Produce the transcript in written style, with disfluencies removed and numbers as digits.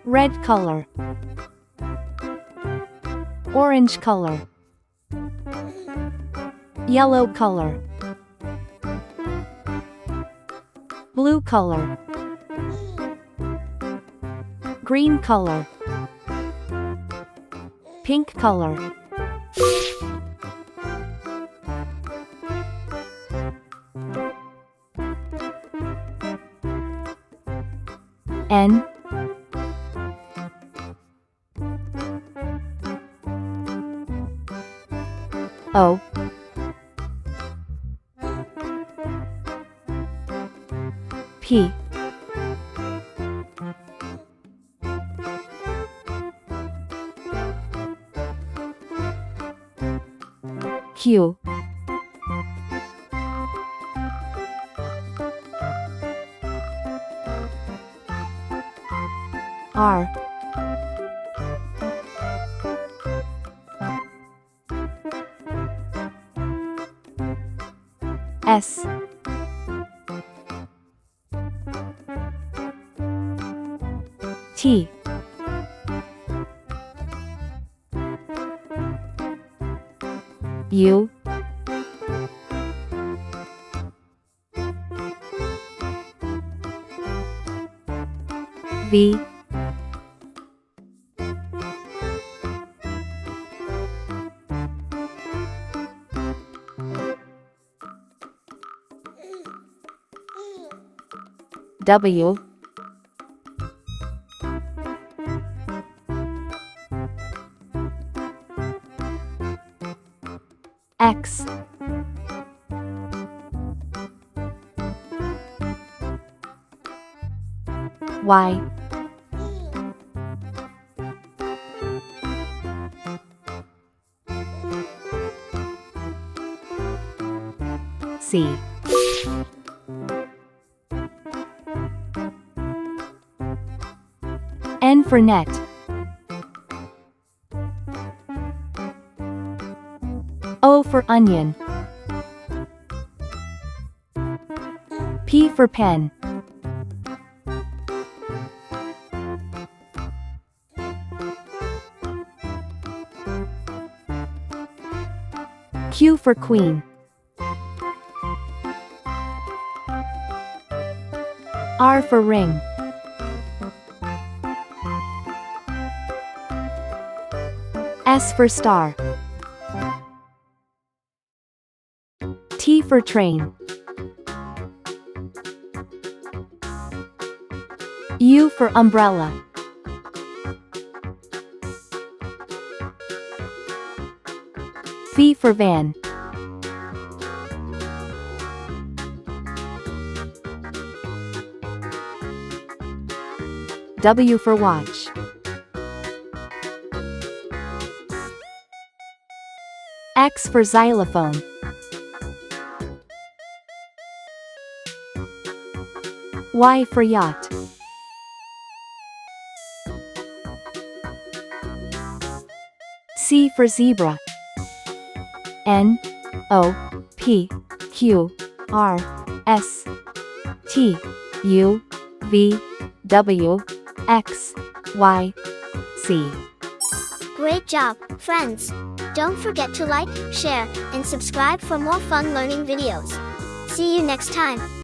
red color, orange color, yellow color, blue color, green color, pink color, N O P Q R S T U V W X Y C N for net, O for onion, P for pen, Q for queen, R for ring, S for star, T for train, U for umbrella, V for van, W for watch, X for xylophone, Y for yacht, C for zebra, N O P Q R S T U V W X Y Z. Great job, friends! Don't forget to like, share, and subscribe for more fun learning videos. See you next time.